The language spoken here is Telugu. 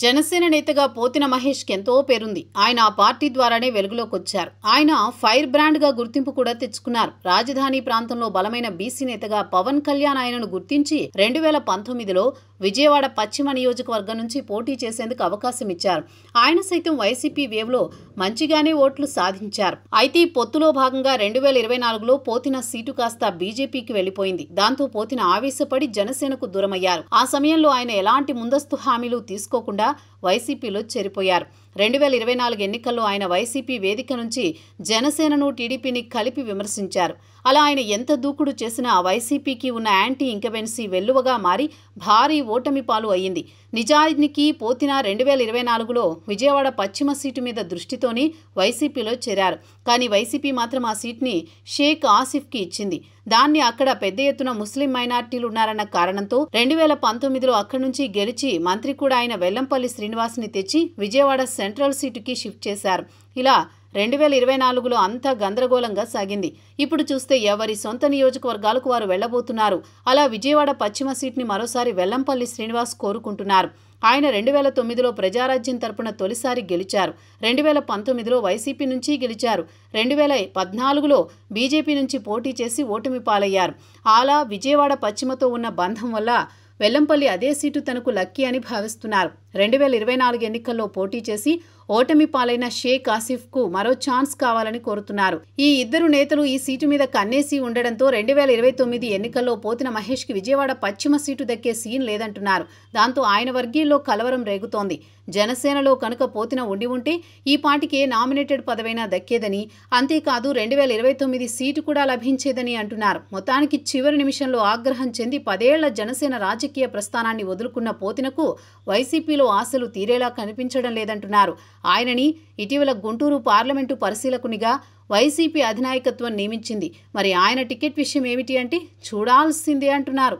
జనసేన నేతగా పోతిన మహేష్కి ఎంతో పేరుంది. ఆయన ఆ పార్టీ ద్వారానే వెలుగులోకి వచ్చారు. ఆయన ఫైర్ బ్రాండ్గా గుర్తింపు కూడా తెచ్చుకున్నారు. రాజధాని ప్రాంతంలో బలమైన బీసీ నేతగా పవన్ కళ్యాణ్ ఆయనను గుర్తించి 2019లో విజయవాడ పశ్చిమ నియోజకవర్గం నుంచి పోటీ చేసేందుకు అవకాశం ఇచ్చారు. ఆయన సైతం వైసీపీ వేవ్లో మంచిగానే ఓట్లు సాధించారు. అయితే పొత్తులో భాగంగా 2024లో పోతిన సీటు కాస్త బీజేపీకి వెళ్లిపోయింది. దాంతో పోతిన ఆవేశపడి జనసేనకు దూరమయ్యారు. ఆ సమయంలో ఆయన ఎలాంటి ముందస్తు హామీలు తీసుకోకుండా వైసీపీలో చేరిపోయారు. 2024 ఎన్నికల్లో ఆయన వైసీపీ వేదిక నుంచి జనసేనను టీడీపీని కలిపి విమర్శించారు. అలా ఆయన ఎంత దూకుడు చేసినా వైసీపీకి ఉన్న యాంటీ ఇంకబెన్సీ వెల్లువగా మారి భారీ ఓటమి పాలు అయ్యింది. నిజానికి పోతిన 2024లో విజయవాడ పశ్చిమ సీటు మీద దృష్టితోనే వైసీపీలో చేరారు. కానీ వైసీపీ మాత్రం ఆ సీట్ని షేక్ ఆసిఫ్కి ఇచ్చింది. దాన్ని అక్కడ పెద్ద ఎత్తున ముస్లిం మైనార్టీలు ఉన్నారన్న కారణంతో 2019లో అక్కడి నుంచి గెలిచి మంత్రి కూడా ఆయన వెల్లంపల్లి శ్రీనివాస్ని తెచ్చి విజయవాడ సెంట్రల్ సీటుకి షిఫ్ట్ చేశారు. ఇలా 2024లో అంతా గందరగోళంగా సాగింది. ఇప్పుడు చూస్తే ఎవరి సొంత నియోజకవర్గాలకు వారు వెళ్లబోతున్నారు. అలా విజయవాడ పశ్చిమ సీట్ని మరోసారి వెల్లంపల్లి శ్రీనివాస్ కోరుకుంటున్నారు. ఆయన 2009లో ప్రజారాజ్యం తరపున తొలిసారి గెలిచారు. 2019లో వైసీపీ నుంచి గెలిచారు. 2014లో బీజేపీ నుంచి పోటీ చేసి ఓటమి పాలయ్యారు. అలా విజయవాడ పశ్చిమతో ఉన్న బంధం వల్ల వెల్లంపల్లి అదే సీటు తనకు లక్కీ అని భావిస్తున్నారు. 2024 ఎన్నికల్లో పోటీ చేసి ఓటమి పాలైన షేక్ ఆసిఫ్కు మరో ఛాన్స్ కావాలని కోరుతున్నారు. ఈ ఇద్దరు నేతలు ఈ సీటు మీద కన్నేసి ఉండడంతో 2029 ఎన్నికల్లో పోతిన మహేష్కి విజయవాడ పశ్చిమ సీటు దక్కే సీన్ లేదంటున్నారు. దాంతో ఆయన వర్గీయుల్లో కలవరం రేగుతోంది. జనసేనలో కనుక పోతిన ఉండి ఉంటే ఈ పార్టీకి నామినేటెడ్ పదవైనా దక్కేదని, అంతేకాదు 2029 సీటు కూడా లభించేదని అంటున్నారు. మొత్తానికి చివరి నిమిషంలో ఆగ్రహం చెంది 10 ఏళ్ల జనసేన రాజకీయ ప్రస్థానాన్ని వదులుకున్న పోతినకు వైసీపీలో ఆశలు తీరేలా కనిపించడం లేదంటున్నారు. ఆయనని ఇటీవల గుంటూరు పార్లమెంటు పరిశీలకునిగా వైసీపీ అధినాయకత్వం నియమించింది. మరి ఆయన టికెట్ విషయం ఏమిటి అంటే చూడాల్సిందే అంటున్నారు.